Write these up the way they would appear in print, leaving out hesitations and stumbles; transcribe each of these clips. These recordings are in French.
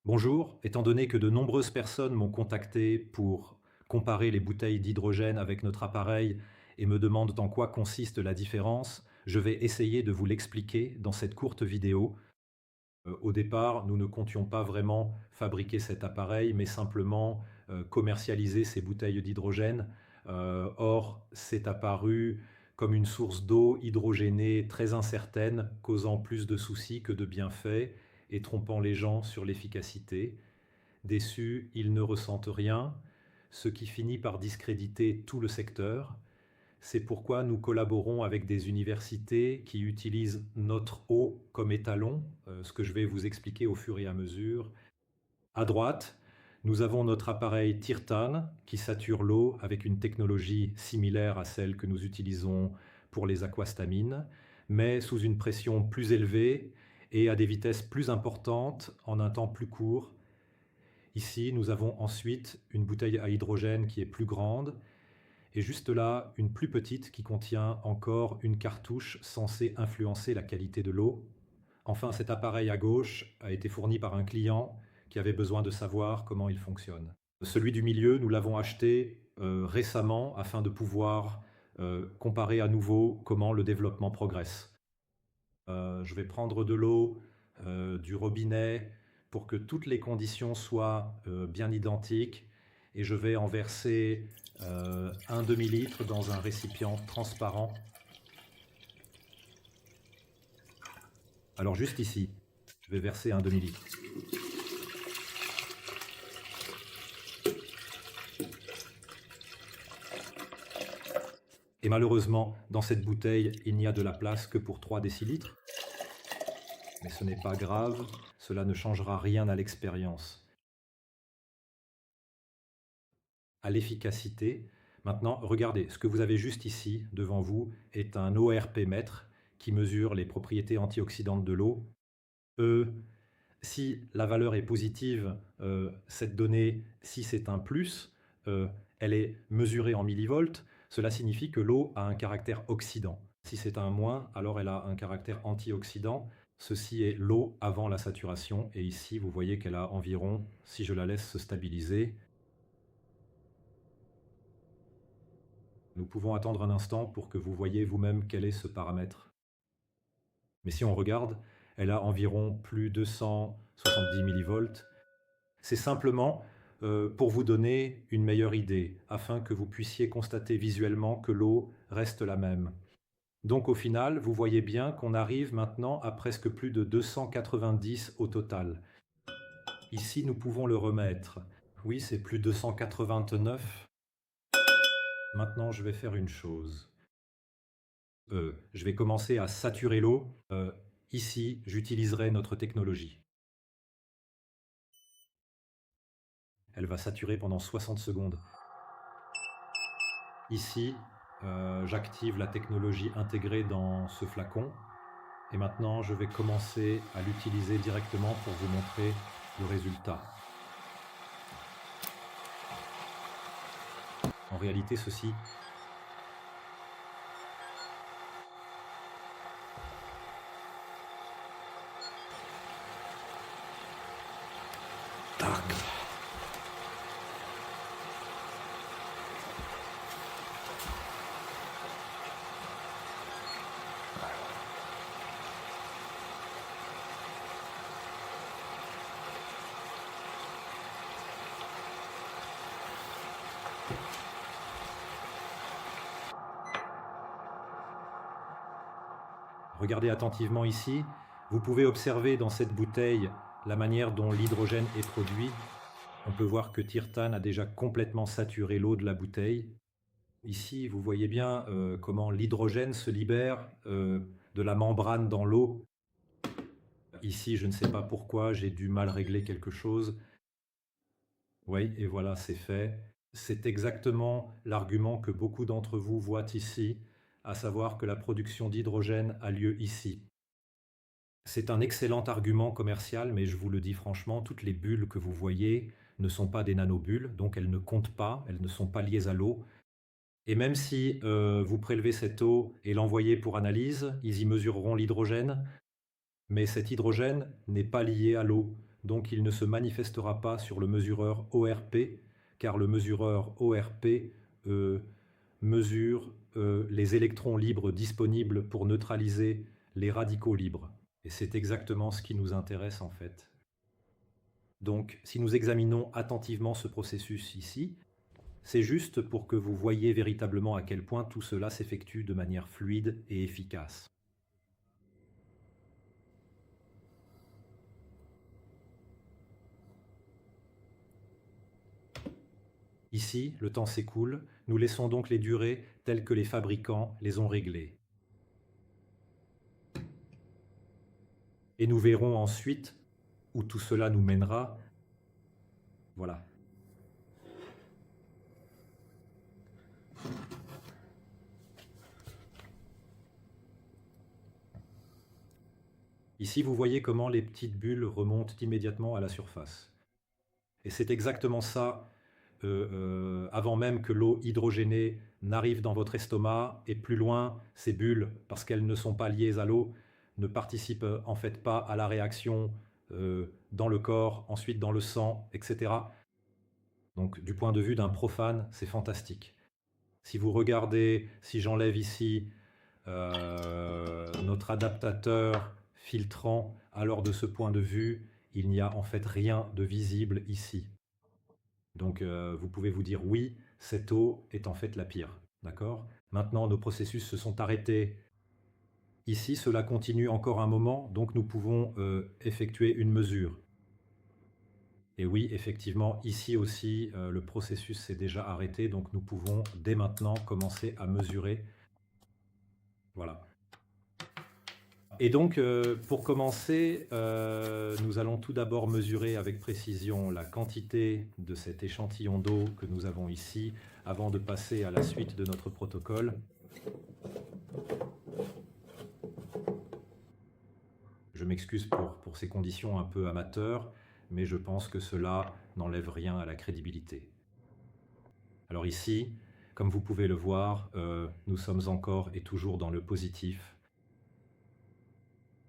Bonjour, étant donné que de nombreuses personnes m'ont contacté pour comparer les bouteilles d'hydrogène avec notre appareil et me demandent en quoi consiste la différence, je vais essayer de vous l'expliquer dans cette courte vidéo. Au départ, nous ne comptions pas vraiment fabriquer cet appareil, mais simplement commercialiser ces bouteilles d'hydrogène. Or, c'est apparu comme une source d'eau hydrogénée très incertaine, causant plus de soucis que de bienfaits et trompant les gens sur l'efficacité. Déçus, ils ne ressentent rien, ce qui finit par discréditer tout le secteur. C'est pourquoi nous collaborons avec des universités qui utilisent notre eau comme étalon, ce que je vais vous expliquer au fur et à mesure. À droite, nous avons notre appareil Tirtan qui sature l'eau avec une technologie similaire à celle que nous utilisons pour les aquastamines, mais sous une pression plus élevée et à des vitesses plus importantes en un temps plus court. Ici, nous avons ensuite une bouteille à hydrogène qui est plus grande et juste là, une plus petite qui contient encore une cartouche censée influencer la qualité de l'eau. Enfin, cet appareil à gauche a été fourni par un client qui avait besoin de savoir comment il fonctionne. Celui du milieu, nous l'avons acheté récemment afin de pouvoir comparer à nouveau comment le développement progresse. Je vais prendre de l'eau du robinet pour que toutes les conditions soient bien identiques et je vais en verser un demi-litre dans un récipient transparent. Alors juste ici, je vais verser un demi-litre. Et malheureusement, dans cette bouteille, il n'y a de la place que pour 3 décilitres. Mais ce n'est pas grave, cela ne changera rien à l'expérience. À l'efficacité. Maintenant, regardez, ce que vous avez juste ici, devant vous, est un ORP mètre qui mesure les propriétés antioxydantes de l'eau. Si la valeur est positive, cette donnée, si c'est un plus, elle est mesurée en millivolts. Cela signifie que l'eau a un caractère oxydant. Si c'est un moins, alors elle a un caractère antioxydant. Ceci est l'eau avant la saturation. Et ici, vous voyez qu'elle a environ, si je la laisse se stabiliser, nous pouvons attendre un instant pour que vous voyez vous-même quel est ce paramètre. Mais si on regarde, elle a environ plus de 270 millivolts. C'est simplement pour vous donner une meilleure idée, afin que vous puissiez constater visuellement que l'eau reste la même. Donc au final, vous voyez bien qu'on arrive maintenant à presque plus de 290 au total. Ici, nous pouvons le remettre. Oui, c'est plus 289. Maintenant, je vais faire une chose. Je vais commencer à saturer l'eau. Ici, j'utiliserai notre technologie. Elle va saturer pendant 60 secondes. Ici, j'active la technologie intégrée dans ce flacon. Et maintenant, je vais commencer à l'utiliser directement pour vous montrer le résultat. En réalité, ceci tac. Regardez attentivement ici. Vous pouvez observer dans cette bouteille la manière dont l'hydrogène est produit. On peut voir que Tirtan a déjà complètement saturé l'eau de la bouteille. Ici, vous voyez bien comment l'hydrogène se libère de la membrane dans l'eau. Ici, je ne sais pas pourquoi, j'ai dû mal régler quelque chose. Oui, et voilà, c'est fait. C'est exactement l'argument que beaucoup d'entre vous voient ici, à savoir que la production d'hydrogène a lieu ici. C'est un excellent argument commercial, mais je vous le dis franchement, toutes les bulles que vous voyez ne sont pas des nanobulles, donc elles ne comptent pas, elles ne sont pas liées à l'eau. Et même si vous prélevez cette eau et l'envoyez pour analyse, ils y mesureront l'hydrogène, mais cet hydrogène n'est pas lié à l'eau. donc il ne se manifestera pas sur le mesureur ORP, car le mesureur ORP mesure les électrons libres disponibles pour neutraliser les radicaux libres. Et c'est exactement ce qui nous intéresse en fait. Donc, si nous examinons attentivement ce processus ici, c'est juste pour que vous voyiez véritablement à quel point tout cela s'effectue de manière fluide et efficace. Ici, le temps s'écoule, nous laissons donc les durées telles que les fabricants les ont réglées. Et nous verrons ensuite où tout cela nous mènera. Voilà. Ici, vous voyez comment les petites bulles remontent immédiatement à la surface. Et c'est exactement ça, avant même que l'eau hydrogénée n'arrive dans votre estomac, et plus loin, ces bulles, parce qu'elles ne sont pas liées à l'eau, ne participent en fait pas à la réaction dans le corps, ensuite dans le sang, etc. Donc du point de vue d'un profane, c'est fantastique. Si vous regardez, si j'enlève ici notre adaptateur filtrant, alors de ce point de vue, il n'y a en fait rien de visible ici. Donc vous pouvez vous dire oui, cette eau est en fait la pire. D'accord? Maintenant, nos processus se sont arrêtés. Ici, cela continue encore un moment, donc nous pouvons effectuer une mesure. Et oui, effectivement, ici aussi, le processus s'est déjà arrêté, donc nous pouvons dès maintenant commencer à mesurer. Voilà. Et donc, pour commencer, nous allons tout d'abord mesurer avec précision la quantité de cet échantillon d'eau que nous avons ici, avant de passer à la suite de notre protocole. Je m'excuse pour ces conditions un peu amateurs, mais je pense que cela n'enlève rien à la crédibilité. Alors ici, comme vous pouvez le voir, nous sommes encore et toujours dans le positif.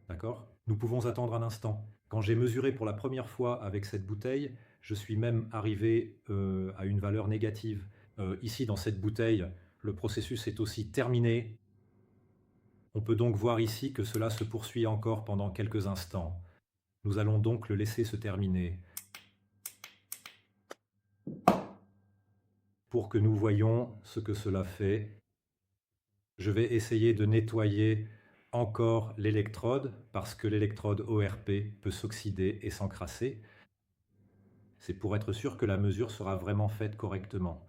D'accord? Nous pouvons attendre un instant. Quand j'ai mesuré pour la première fois avec cette bouteille, je suis même arrivé à une valeur négative. Ici, dans cette bouteille, le processus est aussi terminé. On peut donc voir ici que cela se poursuit encore pendant quelques instants. Nous allons donc le laisser se terminer. Pour que nous voyions ce que cela fait, je vais essayer de nettoyer encore l'électrode, parce que l'électrode ORP peut s'oxyder et s'encrasser. C'est pour être sûr que la mesure sera vraiment faite correctement.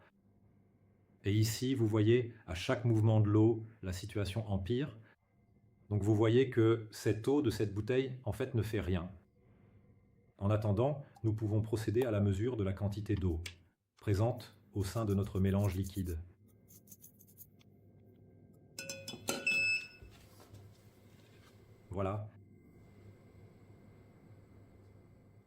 Et ici, vous voyez, à chaque mouvement de l'eau, la situation empire. Donc vous voyez que cette eau de cette bouteille, en fait, ne fait rien. En attendant, nous pouvons procéder à la mesure de la quantité d'eau présente au sein de notre mélange liquide. Voilà.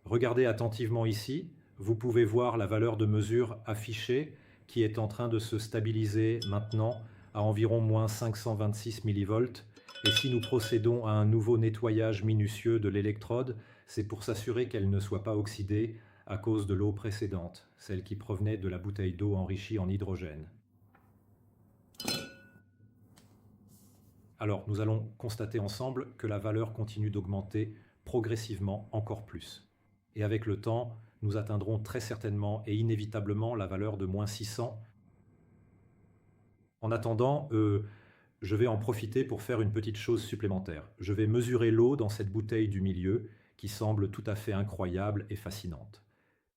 Regardez attentivement ici, vous pouvez voir la valeur de mesure affichée qui est en train de se stabiliser maintenant à environ moins 526 millivolts. Et si nous procédons à un nouveau nettoyage minutieux de l'électrode, c'est pour s'assurer qu'elle ne soit pas oxydée à cause de l'eau précédente, celle qui provenait de la bouteille d'eau enrichie en hydrogène. Alors, nous allons constater ensemble que la valeur continue d'augmenter progressivement encore plus. Et avec le temps, nous atteindrons très certainement et inévitablement la valeur de moins 600. En attendant, je vais en profiter pour faire une petite chose supplémentaire. Je vais mesurer l'eau dans cette bouteille du milieu qui semble tout à fait incroyable et fascinante.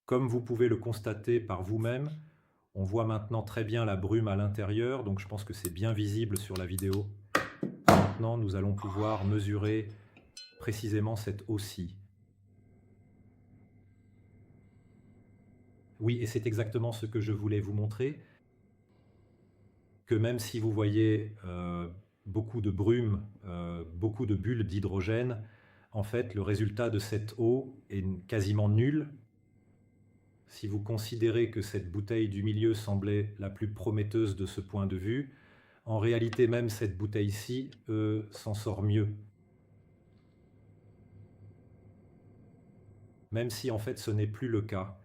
Comme vous pouvez le constater par vous-même, on voit maintenant très bien la brume à l'intérieur, donc je pense que c'est bien visible sur la vidéo. Maintenant, nous allons pouvoir mesurer précisément cette eau-ci. Oui, et c'est exactement ce que je voulais vous montrer, que même si vous voyez beaucoup de brume, beaucoup de bulles d'hydrogène, en fait, le résultat de cette eau est quasiment nul. Si vous considérez que cette bouteille du milieu semblait la plus prometteuse de ce point de vue, en réalité même cette bouteille-ci s'en sort mieux. même si en fait ce n'est plus le cas.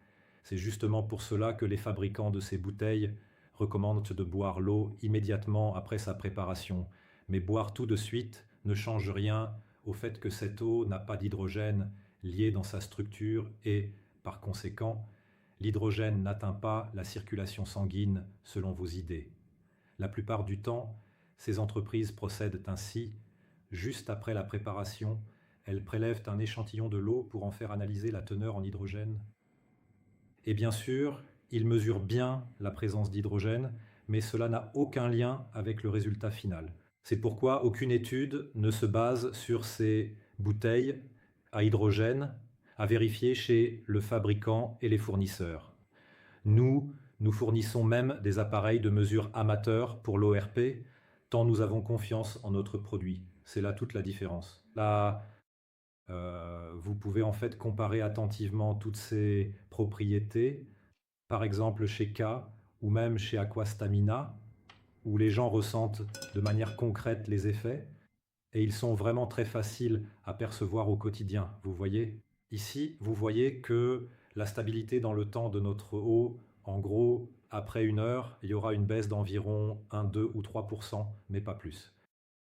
C'est justement pour cela que les fabricants de ces bouteilles recommandent de boire l'eau immédiatement après sa préparation. Mais boire tout de suite ne change rien au fait que cette eau n'a pas d'hydrogène lié dans sa structure et, par conséquent, l'hydrogène n'atteint pas la circulation sanguine selon vos idées. La plupart du temps, ces entreprises procèdent ainsi. Juste après la préparation, elles prélèvent un échantillon de l'eau pour en faire analyser la teneur en hydrogène. Et bien sûr, ils mesurent bien la présence d'hydrogène, mais cela n'a aucun lien avec le résultat final. C'est pourquoi aucune étude ne se base sur ces bouteilles à hydrogène à vérifier chez le fabricant et les fournisseurs. Nous fournissons même des appareils de mesure amateurs pour l'ORP, tant nous avons confiance en notre produit. C'est là toute la différence. Là, vous pouvez en fait comparer attentivement toutes ces propriétés, par exemple chez K ou même chez Aquastamina, où les gens ressentent de manière concrète les effets, et ils sont vraiment très faciles à percevoir au quotidien. Vous voyez, ici, vous voyez que la stabilité dans le temps de notre eau, en gros, après 1 heure, il y aura une baisse d'environ 1, 2 ou 3%, mais pas plus.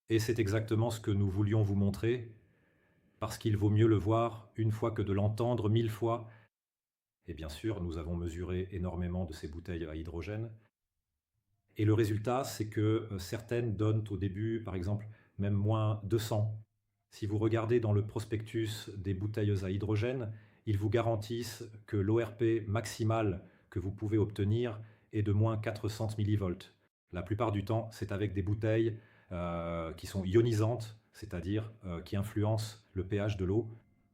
Et c'est exactement ce que nous voulions vous montrer, parce qu'il vaut mieux le voir une fois que de l'entendre 1000 fois. Et bien sûr, nous avons mesuré énormément de ces bouteilles à hydrogène. Et le résultat, c'est que certaines donnent au début, par exemple, même moins 200. Si vous regardez dans le prospectus des bouteilles à hydrogène, ils vous garantissent que l'ORP maximale que vous pouvez obtenir est de moins 400 millivolts. La plupart du temps, c'est avec des bouteilles qui sont ionisantes, c'est-à-dire qui influencent le pH de l'eau.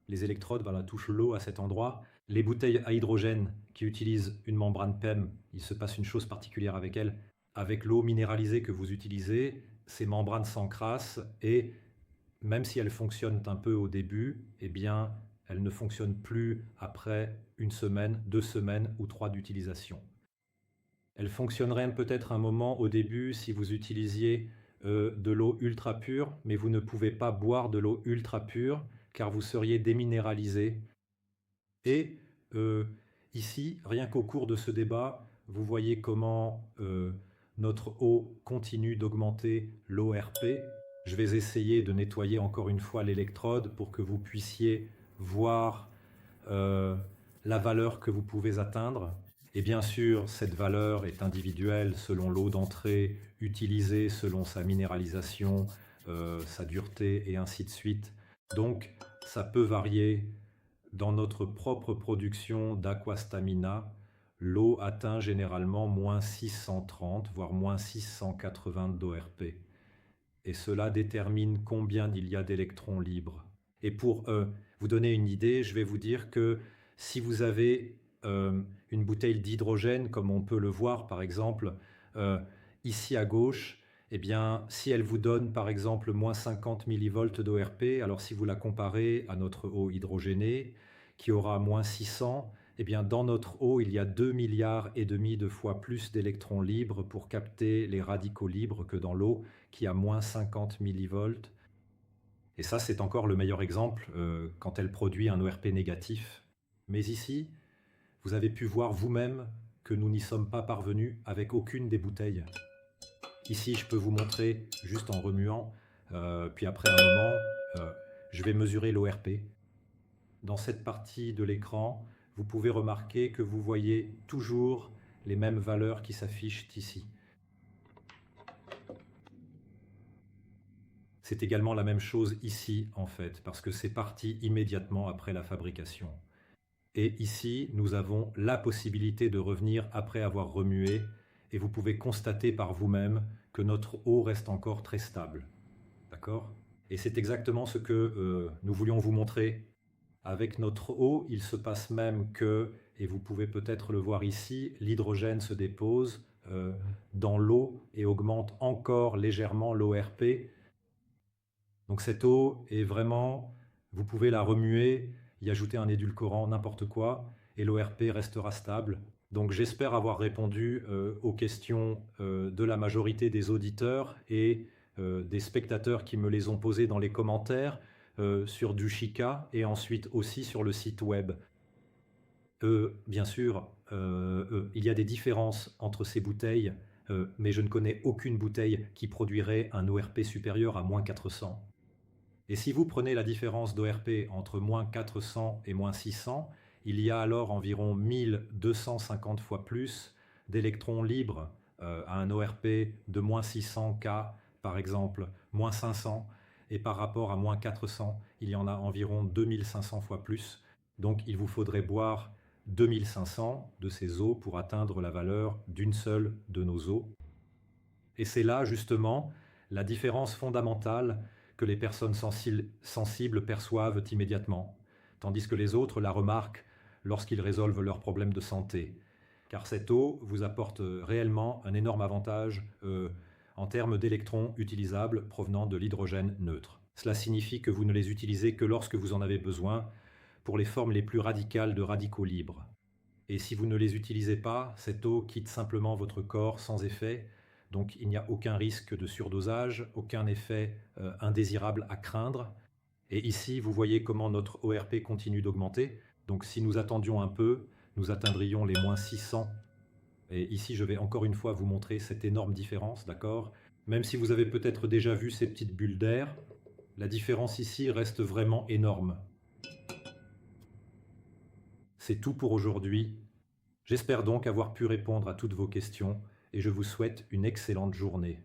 Les électrodes touchent l'eau à cet endroit. Les bouteilles à hydrogène qui utilisent une membrane PEM, il se passe une chose particulière avec elles. Avec l'eau minéralisée que vous utilisez, ces membranes s'encrassent et même si elles fonctionnent un peu au début, eh bien, elles ne fonctionnent plus après 1 semaine, 2 semaines ou 3 d'utilisation. Elles fonctionneraient peut-être un moment au début si vous utilisiez de l'eau ultra pure, mais vous ne pouvez pas boire de l'eau ultra pure car vous seriez déminéralisé. Et ici, rien qu'au cours de ce débat, vous voyez comment notre eau continue d'augmenter l'ORP. Je vais essayer de nettoyer encore une fois l'électrode pour que vous puissiez voir la valeur que vous pouvez atteindre. Et bien sûr, cette valeur est individuelle selon l'eau d'entrée utilisée, selon sa minéralisation, sa dureté et ainsi de suite. Donc, ça peut varier. Dans notre propre production d'Aquastamina, l'eau atteint généralement moins 630, voire moins 680 d'ORP. Et cela détermine combien il y a d'électrons libres. Et pour vous donner une idée, je vais vous dire que si vous avez une bouteille d'hydrogène, comme on peut le voir par exemple ici à gauche, eh bien, si elle vous donne par exemple moins 50 millivolts d'ORP, alors si vous la comparez à notre eau hydrogénée, qui aura moins 600, eh bien, dans notre eau, il y a 2,5 milliards de fois plus d'électrons libres pour capter les radicaux libres que dans l'eau, qui a moins 50 millivolts. Et ça, c'est encore le meilleur exemple quand elle produit un ORP négatif. Mais ici, vous avez pu voir vous-même que nous n'y sommes pas parvenus avec aucune des bouteilles. Ici, je peux vous montrer juste en remuant, puis après un moment, je vais mesurer l'ORP. Dans cette partie de l'écran, vous pouvez remarquer que vous voyez toujours les mêmes valeurs qui s'affichent ici. C'est également la même chose ici, en fait, parce que c'est parti immédiatement après la fabrication. Et ici, nous avons la possibilité de revenir après avoir remué, et vous pouvez constater par vous-même que notre eau reste encore très stable. D'accord ? Et c'est exactement ce que nous voulions vous montrer. Avec notre eau, il se passe même que, et vous pouvez peut-être le voir ici, l'hydrogène se dépose dans l'eau et augmente encore légèrement l'ORP. Donc cette eau est vraiment, vous pouvez la remuer, y ajouter un édulcorant, n'importe quoi, et l'ORP restera stable. Donc j'espère avoir répondu aux questions de la majorité des auditeurs et des spectateurs qui me les ont posées dans les commentaires. sur du Chica et ensuite aussi sur le site web. Bien sûr, il y a des différences entre ces bouteilles, mais je ne connais aucune bouteille qui produirait un ORP supérieur à -400. Et si vous prenez la différence d'ORP entre -400 et -600, il y a alors environ 1250 fois plus d'électrons libres à un ORP de -600 K, par exemple, -500, et par rapport à -400, il y en a environ 2500 fois plus. Donc il vous faudrait boire 2500 de ces eaux pour atteindre la valeur d'une seule de nos eaux. Et c'est là justement la différence fondamentale que les personnes sensibles perçoivent immédiatement, tandis que les autres la remarquent lorsqu'ils résolvent leurs problèmes de santé. Car cette eau vous apporte réellement un énorme avantage en termes d'électrons utilisables provenant de l'hydrogène neutre. Cela signifie que vous ne les utilisez que lorsque vous en avez besoin pour les formes les plus radicales de radicaux libres. Et si vous ne les utilisez pas, cette eau quitte simplement votre corps sans effet, donc il n'y a aucun risque de surdosage, aucun effet indésirable à craindre. Et ici, vous voyez comment notre ORP continue d'augmenter. Donc si nous attendions un peu, nous atteindrions les -600. Et ici, je vais encore une fois vous montrer cette énorme différence, d'accord? Même si vous avez peut-être déjà vu ces petites bulles d'air, la différence ici reste vraiment énorme. C'est tout pour aujourd'hui. J'espère donc avoir pu répondre à toutes vos questions et je vous souhaite une excellente journée.